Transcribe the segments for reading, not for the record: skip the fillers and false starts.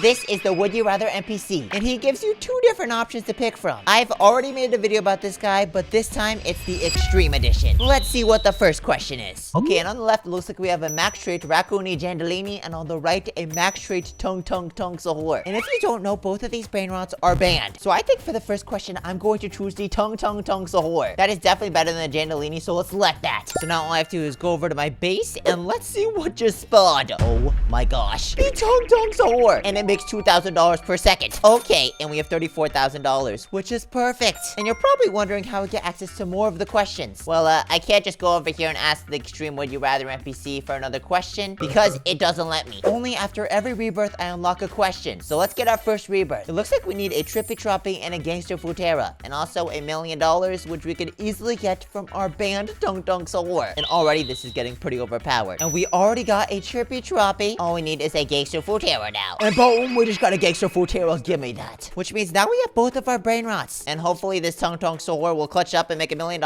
this is the Would You Rather NPC, and he gives you 2 different options to pick from. I've already made a video about this guy, but this time it's the Extreme Edition. Let's see what the first question is. Okay, and on the left, it looks like we have a max trait Raccoony Jandalini, and on the right, a max trait Tung Sahur. And if you don't know, both of these brain rots are banned. So I think for the first question, I'm going to choose the Tung Sahur. That is definitely better than the Jandalini, so let's select that. So now all I have to do is go over to my base, and let's see what just spawned. Oh my gosh. The Tung Sahur. And it makes $2,000 per second. Okay, and we have $34,000, which is perfect. And you're probably wondering how we get access to more of the questions. Well, I can't just go over here and ask the Extreme Would You Rather NPC for another question, because it doesn't let me. Only after every rebirth, I unlock a question. So let's get our first rebirth. It looks like we need a Trippy Troppy and a Gangster Futera, and also $1 million, which we could easily get from our banned Tung Sahur. And already this is getting pretty overpowered. And we already got a Trippy Troppy. All we need is a Gangster Futera now. And boom, we just got a Gangster Futera. Give me that. Which means now we have both of our brain rots. And hopefully this Tung Sahur will clutch up and make $1 million.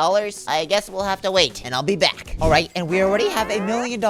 I guess we'll have to wait, and I'll be back. Alright, and we already have $1 million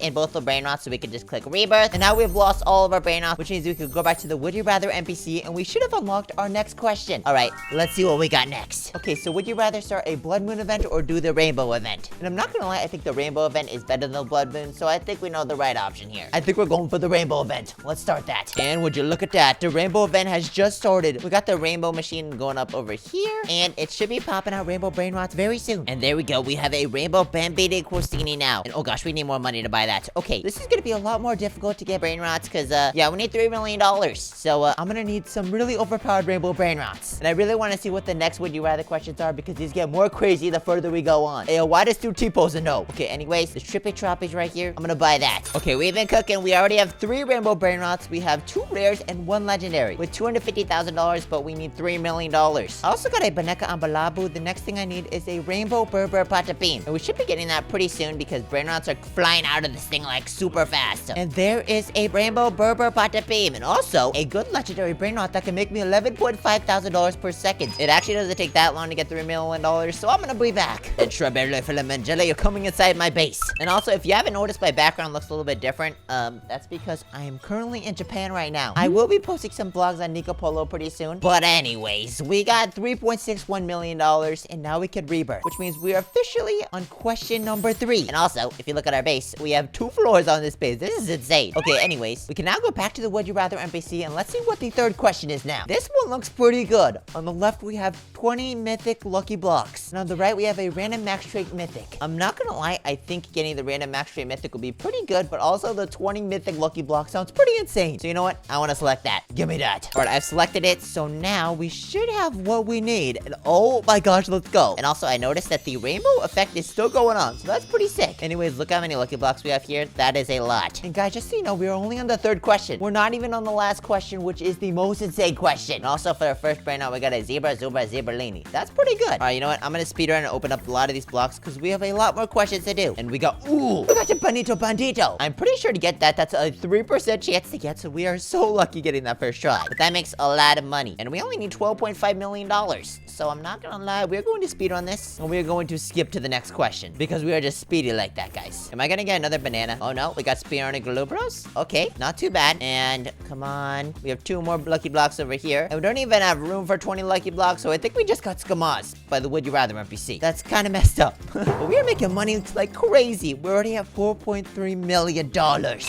in both the brain rots, so we can just click rebirth. And now we've lost all of our brain rots, which means we could go back to the Would You Rather NPC, and we should have unlocked our next question. Alright, let's see what we got next. Okay, so would you rather start a Blood Moon event or do the Rainbow event? And I'm not gonna lie, I think the Rainbow event is better than the Blood Moon, so I think we know the right option here. I think we're going for the Rainbow event. Let's start that. And would you look at that? The Rainbow event has just started. We got the Rainbow machine going up over here, and it should be popping out Rainbow brain rots very soon. And there we go. We have a Rainbow Bambini Corsini now. And oh gosh, we need more money to buy that. Okay, this is gonna be a lot more difficult to get brain rots, because yeah, we need $3 million. So I'm gonna need some really overpowered Rainbow brain rots. And I really want to see what the next Would You Rather questions are, because these get more crazy the further we go on. Hey, why does dude T-pose a no? Okay, anyways, the Trippy Troppies right here. I'm gonna buy that. Okay, we've been cooking. We already have 3 Rainbow brain rots. We have 2 rares and 1 legendary with $250,000, but we need $3 million. I also got a Baneka Ambalabu. The next thing I need is a Rainbow Berber Patapim. And we should be getting that pretty soon, because brain rots are flying out of this thing like super fast. And there is a Rainbow Berber Patapim, and also a good legendary brain rot that can make me $11,500 per second. It actually doesn't take that long to get $3 million, so I'm gonna be back. And Strawberry Filament Jelly, you're coming inside my base. And also, if you haven't noticed, my background looks a little bit different. That's because I am currently in Japan right now. I will be posting some vlogs on Nico Polo pretty soon. But anyways, we got $3.61 million, and now we can rebirth, which means we are officially on question number 3. And also, if you look at our base, we have 2 floors on this base. This is insane. Okay, anyways, we can now go back to the Would You Rather NPC, and let's see what the third question is now. This one looks pretty good. On the left, we have 20 mythic lucky blocks. And on the right, we have a random max trait mythic. I'm not gonna lie, I think getting the random max trait mythic will be pretty good, but also the 20 mythic lucky block sounds pretty insane. So you know what? I want to select that. Give me that. All right, I've selected it, so now we should have what we need. And oh my gosh, let's go. And also, I noticed that the rainbow effect is still going on, so that's pretty sick. Anyways, look how many lucky blocks we have here. That is a lot. And guys, just so you know, we're only on the 3rd question. We're not even on the last question, which is the most insane question. And also, for our first brain out, we got a Zebra Zebralini. That's pretty good. All right, you know what? I'm gonna speed around and open up a lot of these blocks, because we have a lot more questions to do. And we got a Bandito. I'm pretty sure to get that, that's a 3% chance to get, so we are so lucky getting that first try. But that makes a lot of money. And we only need $12.5 million. So I'm not gonna lie, we're going to speed on this, and we're going to skip to the next question, because we are just speedy like that, guys. Am I gonna get another banana? Oh no, we got Spionic Galubros. Okay, not too bad. And come on, we have 2 more lucky blocks over here. And we don't even have room for 20 lucky blocks, so I think we just got Skamaz by the Would You Rather NPC. That's kind of messed up. But we are making money like crazy. We already have $4.3 million.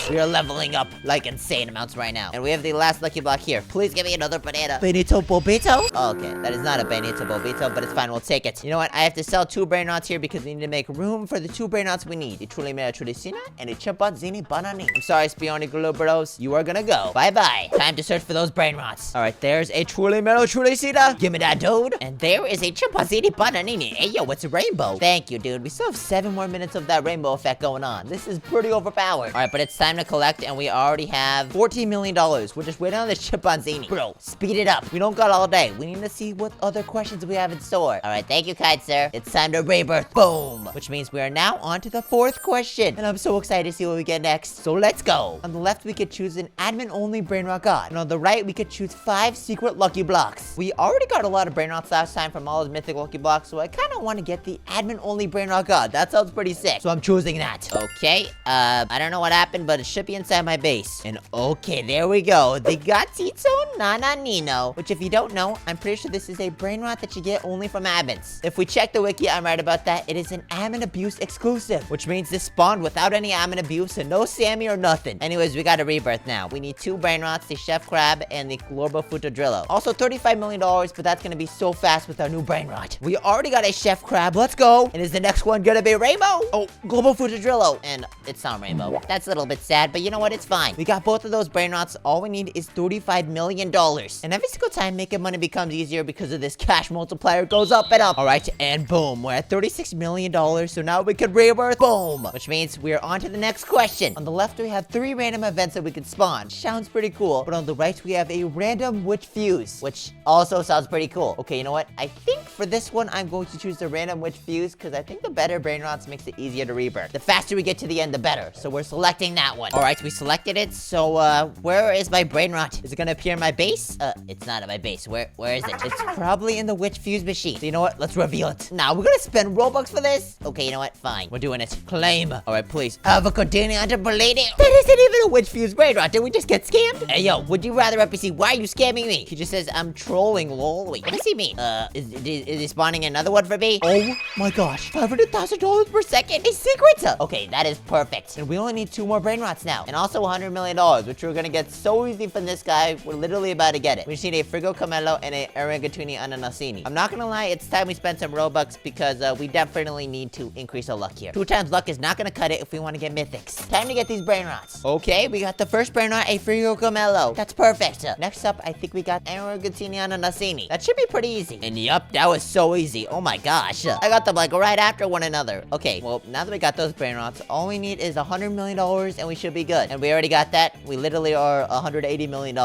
We are leveling up like insane amounts right now. And we have the last lucky block here. Please give me another banana. Benito Bobito? Okay, that is not a Benito Bobito, but it's fine. We'll take it. You know what? I have to sell 2 brain rots here, because we need to make room for the 2 brain rots we need. The Truly Mera Trulicina and a Chimpanzini Banani. I'm sorry, Spionic Galubros. You are gonna go. Bye-bye. Time to search for those brain rots. All right, there's a Truly Mera Trulicina. Give me that, dude. And there is a Chimpanzini Bananini. Hey, yo, it's a rainbow. Thank you, dude. We still have 7 more minutes of that rainbow effect going on. This is pretty overpowered. All right, but it's time to collect, and we already have $14 million. We're just waiting on the Chimpanzini. Bro, speed it up. We don't got all day. We need to see what other questions we have in store. All right, thank you, Kite Sir. It's time to rebirth. Boom. Which means we are now on to the 4th question. And I'm so excited to see what we get next. So let's go. On the left, we could choose an admin-only brain rot god. And on the right, we could choose 5 secret lucky blocks. We already got a lot of brain rots last time from all those mythic lucky blocks, so I kind of want to get the admin-only brain rot god. That sounds pretty sick. So I'm choosing that. Okay, I don't know what happened, but it should be inside my base. And okay, there we go. The Gatito Nananino, which if you don't know, I'm pretty sure this is a brain rot that you get only from admins. If we check the wiki, I'm right about that. It is an admin abuse exclusive, which means this spawned without any admin abuse and no Sammy or nothing. Anyways, we got a rebirth now. We need 2 brain rots, the Chef Crab and the Glorbo Futadrillo. Also $35 million, but that's gonna be so fast with our new brain rot. We already got a Chef Crab. Let's go. And is the next one gonna be Rainbow? Oh, Global Futadrillo. And it's not Rainbow. That's a little bit sad, but you know what? It's fine. We got both of those brain rots. All we need is $35 million. And every single time making money becomes easier because of this cash multiplier goes up and up. All right, and boom, we're at $36 million. So now we can rebirth. Boom. Which means we're on to the next question. On the left, we have 3 random events that we can spawn. Sounds pretty cool. But on the right, we have a random witch fuse, which also sounds pretty cool. Okay, you know what? I think for this one, I'm going to choose the random witch fuse because I think the better brain rots makes it easier to rebirth. The faster we get to the end, the better. So we're selecting that one. All right, we selected it. So where is my brain rot? Is it gonna appear in my base? It's not in my base. Where is it? It's probably in the witch fuse machine. So you know what? Let's reveal it. Now we're gonna spend Robux for this. Okay, you know what? Fine. We're doing it. Claim. All right, please. Avocadini under Belady. That isn't even a witch fuse brain rot. Did we just get scammed? Hey yo, would you rather NPC? Why are you scamming me? He just says I'm trolling. Lol. Wait, what does he mean? Is he spawning another one for me? Oh my gosh, $500,000 per second. A secret. Okay, that is perfect. And we only need 2 more brain rots now, and also $100 million, which we're gonna get so easy from this guy. We're literally about to get it. We just need a Frigo Camelo and a Orangatuni Ananasini. I'm not gonna lie, it's time we spend some Robux because we definitely need to increase our luck here. 2 times luck is not gonna cut it if we want to get mythics. Time to get these brain rots. Okay, we got the first brain rot, a Frigo Camelo. That's perfect. Next up, I think we got Orangatuni Ananasini. That should be pretty easy. And yup, that was so easy. Oh my gosh. I got them like right after one another. Okay, well, now that we got those brain rots, all we need is $100 million and we should be good. And we already got that. We literally are $180 million.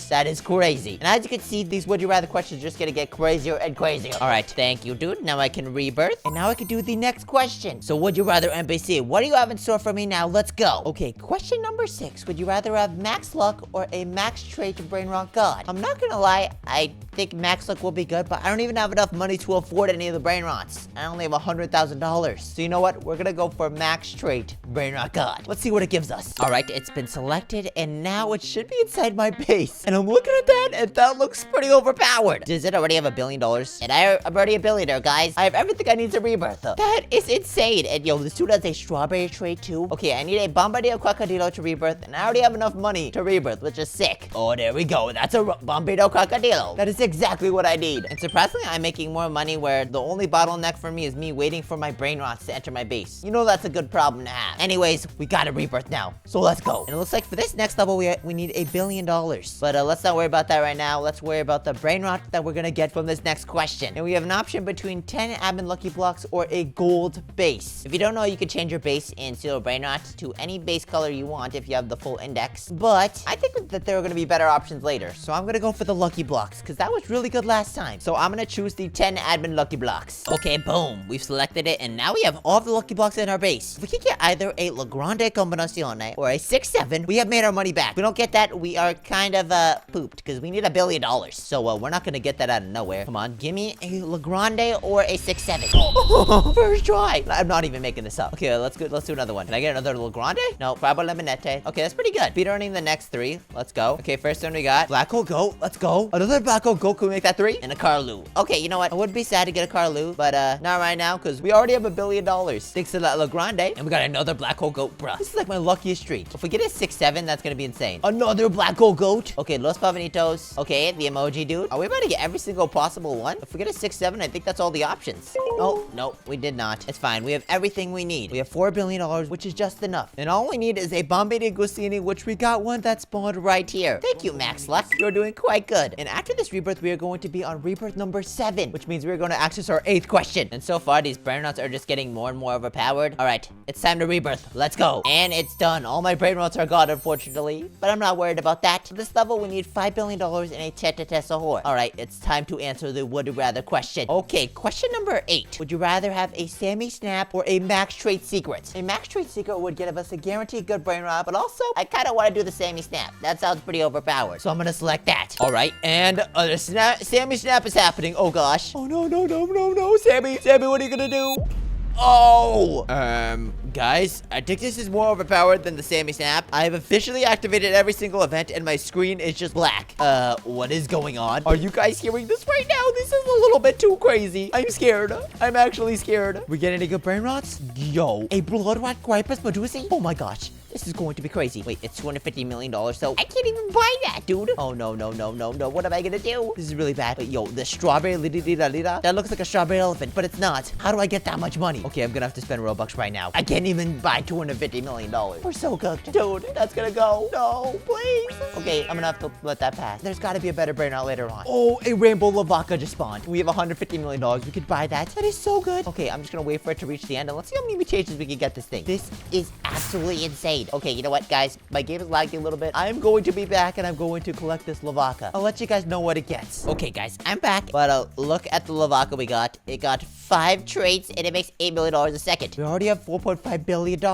That is crazy. And as you can see, these would you rather questions are just gonna get crazier and crazier. All right, thank you, dude. Now I can rebirth. And now I can do the next question. So would you rather NPC? What do you have in store for me now? Let's go. Okay, question number 6. Would you rather have max luck or a max trait brain rot god? I'm not gonna lie, I think max luck will be good, but I don't even have enough money to afford any of the brain rots. I only have $100,000. So you know what? We're gonna go for max trait brain rot god. Let's see what it gives us. All right, it's been selected and now it should be inside my base. And I'm looking at that and that looks pretty overpowered. Does it already have $1 billion? And I'm already a billionaire, guys. I have everything I need to rebirth. That is insane. And yo, this dude has a strawberry trait too. Okay, I need a Bombardeo Crocodilo to rebirth and I already have enough money to rebirth, which is sick. Oh, there we go. That's a Bombardeo Crocodilo. That is exactly what I need. And surprisingly, I'm making more money where the only bottleneck for me is me waiting for my brain rots to enter my base. You know that's a good problem to have. Anyways, we gotta rebirth now. So let's go. And it looks like for this next level, we need $1 billion. But let's not worry about that right now. Let's worry about the brain rot that we're gonna get from this next question. And we have an option between 10 admin lucky blocks or a gold base. If you don't know, you can change your base in Zero Brain Rot to any base color you want if you have the full index. But I think that there are gonna be better options later. So I'm gonna go for the lucky blocks because that was really good last time. So I'm gonna choose the 10 admin lucky blocks. Okay, boom. We've selected it and now we have all the lucky blocks in our base. If we can get either a La Grande Combinazione or a 6-7, we have made our money back. If we don't get that, we are kind of pooped because we need $1 billion. So we're not gonna get that out of nowhere. Come on, give me a La Grande or a 6-7. First try. I'm not even making this up. Okay, let's do another one. Can I get another La Grande? No, Crabbo Lemonette. Okay, that's pretty good. Speed earning the next 3. Let's go. Okay, first one we got Black Hole Goat. Let's go. Another Black Hole Goat. Can we make that 3? And a Carlu. Okay, you know what? I would be sad to get a Carlu, but not right now because we already have $1 billion. Thanks to that La Grande. And we got another Black Hole Goat, bruh. This is like my luckiest streak. If we get a 6-7, that's gonna be insane. Another Black Hole Goat. Okay, Los Pavanitos. Okay, the emoji dude. Are we about to get every single possible one? If we get a 6-7, I think that's all the options. Oh, no, we did not. It's fine. We have everything we need. We have $4 billion, which is just enough. And all we need is a Bombay de Gustini, which we got one that spawned right here. Thank you, Max Luck. You're doing quite good. And after this rebirth, we are going to be on rebirth number 7, which means we're going to access our 8th question. And so far, these brain rots are just getting more and more overpowered. All right, it's time to rebirth. Let's go. And it's done. All my brain rots are gone, unfortunately, but I'm not worried about that. For this level, we need $5 billion and a Teta Tesahor. All right, it's time to answer the would you rather question. Okay, question number 8. Would you rather have a Sammy Snap or a Max Trait Secret? A Max Trait Secret would give us a guaranteed good brain rot, but also, I kind of want to do the Sammy Snap. That sounds pretty overpowered, so I'm going to select that. All right, and the Sammy Snap is happening. Oh, gosh. Oh, no, Sammy, what are you going to do? Oh, Guys, I think this is more overpowered than the Sammy Snap. I have officially activated every single event, and my screen is just black. What is going on? Are you guys hearing this right now? This is a little bit too crazy. I'm scared. I'm actually scared. We get any good brain rots? Yo, a blood rot Gripus Medusi? Oh my gosh. This is going to be crazy. Wait, it's $250 million, so I can't even buy that, dude. Oh, no. What am I gonna do? This is really bad. But yo, the strawberry lida. That looks like a strawberry elephant, but it's not. How do I get that much money? Okay, I'm gonna have to spend Robux right now. I can't even buy $250 million. We're so cooked. Dude, that's gonna go. No, please. Okay, I'm gonna have to let that pass. There's gotta be a better brain out later on. Oh, a rainbow Lavaca just spawned. We have $150 million. We could buy that. That is so good. Okay, I'm just gonna wait for it to reach the end, and let's see how many mutations we can get this thing. This is absolutely insane. Okay, you know what, guys? My game is lagging a little bit. I'm going to be back, and I'm going to collect this Lavaca. I'll let you guys know what it gets. Okay, guys, I'm back. But look at the Lavaca we got. It got 5 traits, and it makes $8 million a second. We already have $4.5 billion.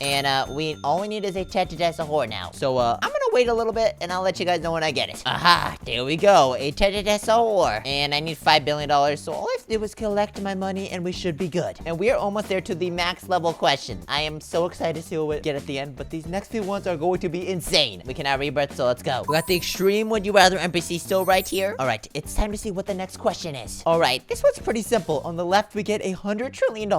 And all we need is a Tetradesahor now. So I'm gonna wait a little bit, and I'll let you guys know when I get it. Aha, there we go. A Tetradesahor. And I need $5 billion, so all I have to do is collect my money, and we should be good. And we are almost there to the max level question. I am so excited to see what we get at the end, but these next few ones are going to be insane. We can have rebirth, so let's go. We got the extreme would you rather NPC still right here. All right, it's time to see what the next question is. All right, this one's pretty simple. On the left, we get $100 trillion,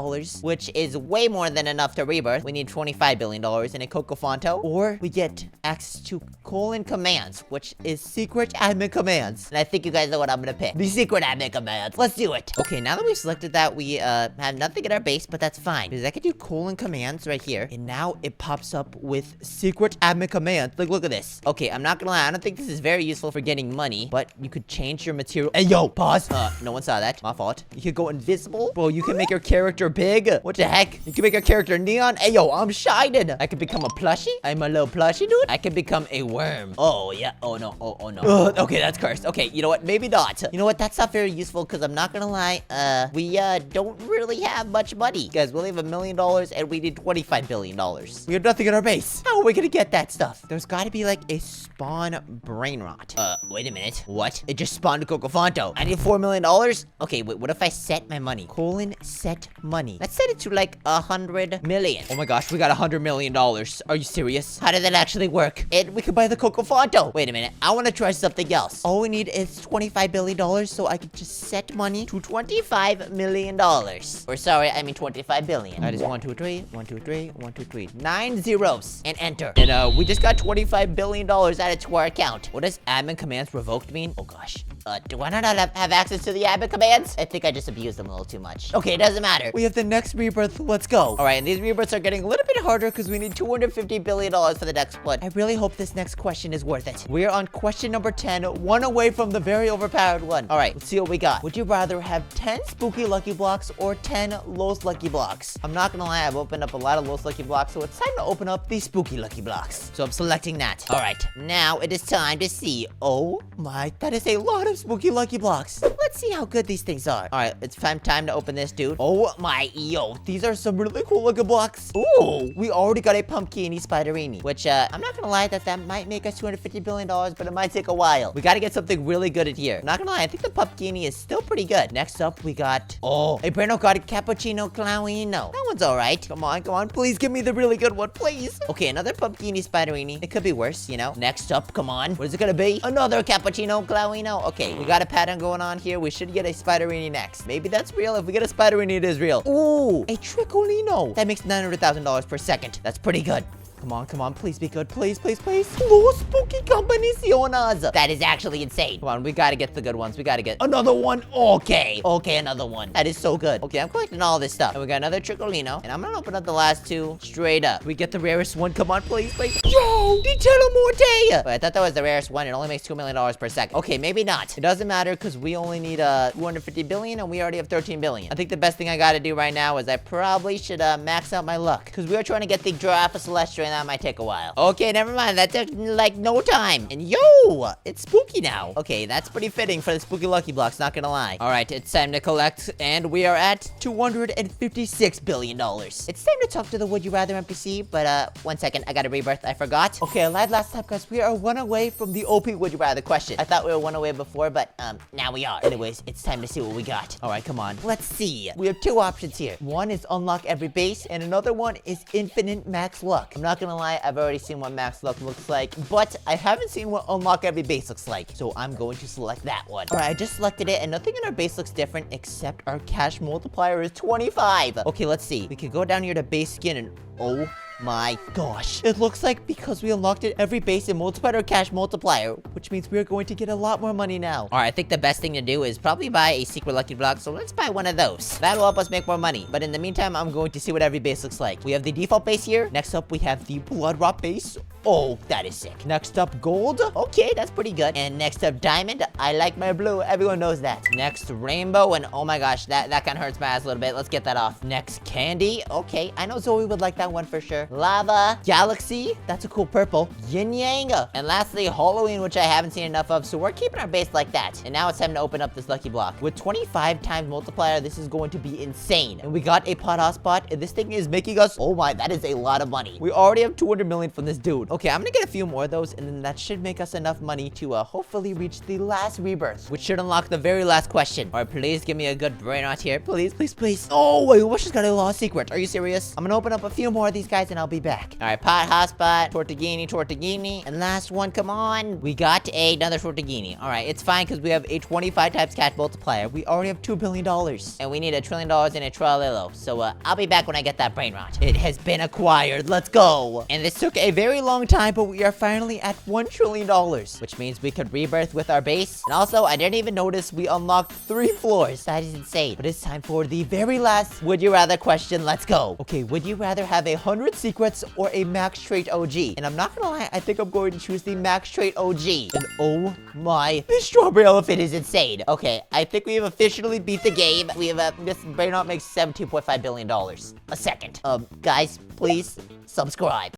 which is way more than enough to rebirth. We need $25 billion in a Cocofonto, or we get access to colon commands, which is secret admin commands. And I think you guys know what I'm gonna pick. The secret admin commands. Let's do it. Okay, now that we've selected that, we have nothing in our base, but that's fine, because I can do colon commands right here, and now it pops up with secret admin commands. Like, look at this. Okay, I'm not gonna lie, I don't think this is very useful for getting money, but you could change your material. Hey, yo, pause. No one saw that. My fault. You could go invisible. Bro, you can make your character big. What the heck? You can make your character neon. Hey, yo, I'm shining. I can become a plushie. I'm a little plushie, dude. I can become a worm. Oh, yeah. Oh, no. Oh, no. Okay, that's cursed. Okay, you know what? Maybe not. You know what? That's not very useful, because I'm not gonna lie. We don't really have much money. Guys, we only have $1 million, and we need $25 billion. We have nothing in our base. How are we gonna get that stuff? There's gotta be, like, a spawn brain rot. Wait a minute. What? It just spawned a Cocofonto. I need $4 million? Okay, wait, what if I set my money? Colon set money. Let's set it to, like, 100 million. Oh my gosh, we got $100 million. Are you serious? How did that actually work? And we could buy the Cocofonto. Wait a minute. I want to try something else. All we need is $25 billion, so I can just set money to $25 million. Or sorry, I mean $25 billion. That is 1, 2, 3, 1, 2, 3, 1, 2, 3. 9 zeros. And enter. And we just got $25 billion added to our account. What does admin commands revoked mean? Oh gosh. Do I not have access to the admin commands? I think I just abused them a little too much. Okay, it doesn't matter. We have the next rebirth. Let's go. All right, and these rebirths are getting a little bit harder because we need $250 billion for the next one. I really hope this next question is worth it. We're on question number 10, one away from the very overpowered one. All right, let's see what we got. Would you rather have 10 spooky lucky blocks or 10 Los lucky blocks? I'm not gonna lie, I've opened up a lot of Los lucky blocks, so it's time to open up the spooky lucky blocks. So I'm selecting that. All right, now it is time to see. Oh my, that is a lot of spooky lucky blocks. Let's see how good these things are. All right, it's time to open this, dude. Oh my, yo, these are some really cool looking blocks. Ooh, we already got a pumpkiny spiderini, which I'm not gonna lie, that might make us $250 billion, but it might take a while. We gotta get something really good at here. I'm not gonna lie, I think the pumpkiny is still pretty good. Next up, we got, a Brainrot got a cappuccino clowino. That one's all right. Come on, please give me the really good one, please. Okay, another pumpkiny spiderini. It could be worse, you know. Next up, come on. What is it gonna be? Another cappuccino clowino. Okay, we got a pattern going on here. We should get a spiderini next. Maybe that's real. If we get a spiderini, it is real. Ooh, a tricolino. That makes $900,000 per second. That's pretty good. Come on, please be good. Please. Los spooky combinaciones. That is actually insane. Come on, we gotta get the good ones. We gotta get another one. Okay, another one. That is so good. Okay, I'm collecting all this stuff. And we got another tricolino. And I'm gonna open up the last two straight up. We get the rarest one. Come on, please. Yo, the Telemorte. Wait, I thought that was the rarest one. It only makes $2 million per second. Okay, maybe not. It doesn't matter because we only need 250 billion and we already have 13 billion. I think the best thing I gotta do right now is I probably should max out my luck because we are trying to get the Giraffe Celestial. And that might take a while. Okay, never mind. That took like no time. And yo, it's spooky now. Okay, that's pretty fitting for the spooky lucky blocks, not gonna lie. All right, it's time to collect, and we are at $256 billion. It's time to talk to the Would You Rather NPC, but 1 second, I got a rebirth. I forgot. Okay, I lied last time because we are one away from the OP Would You Rather question. I thought we were one away before, but now we are. Anyways, it's time to see what we got. All right, come on. Let's see. We have two options here. One is unlock every base, and another one is infinite max luck. I'm not gonna lie, I've already seen what max luck looks like, but I haven't seen what unlock every base looks like, so I'm going to select that one. All right, I just selected it, and nothing in our base looks different except our cash multiplier is 25. Okay, let's see. We could go down here to base skin, and oh my gosh. It looks like because we unlocked it, every base and multiplied our cash multiplier, which means we are going to get a lot more money now. All right, I think the best thing to do is probably buy a secret lucky block, so let's buy one of those. That'll help us make more money. But in the meantime, I'm going to see what every base looks like. We have the default base here. Next up, we have the blood rot base. Oh, that is sick. Next up, gold. Okay, that's pretty good. And next up, diamond. I like my blue. Everyone knows that. Next, rainbow. And oh my gosh, that kind of hurts my ass a little bit. Let's get that off. Next, candy. Okay, I know Zoe would like that one for sure. Lava. Galaxy. That's a cool purple. Yin yang. And lastly, Halloween, which I haven't seen enough of. So we're keeping our base like that. And now it's time to open up this lucky block. With 25 times multiplier, this is going to be insane. And we got a pot hotspot. And this thing is making us, oh my, that is a lot of money. We already have 200 million from this dude. Okay, I'm gonna get a few more of those, and then that should make us enough money to hopefully reach the last rebirth, which should unlock the very last question. All right, please give me a good Brainrot here. Please, please, please. Oh, wait, we just got a lost secret. Are you serious? I'm gonna open up a few more of these guys, and I'll be back. All right, pot, hotspot, tortellini, and last one, come on. We got another tortellini. All right, it's fine, because we have a 25 times cash multiplier. We already have $2 billion, and we need $1 trillion in a tralillo. So, I'll be back when I get that Brainrot. It has been acquired. Let's go. And this took a very long time, but we are finally at $1 trillion, which means we could rebirth with our base. And also, I didn't even notice we unlocked 3 floors. That is insane. But it's time for the very last Would You Rather question. Let's go. Okay, would you rather have 100 secrets or a max trait OG? And I'm not gonna lie, I think I'm going to choose the max trait OG. And oh my, this strawberry elephant is insane. Okay, I think we have officially beat the game. We have this Brainrot makes $17.5 billion a second. Guys, please subscribe.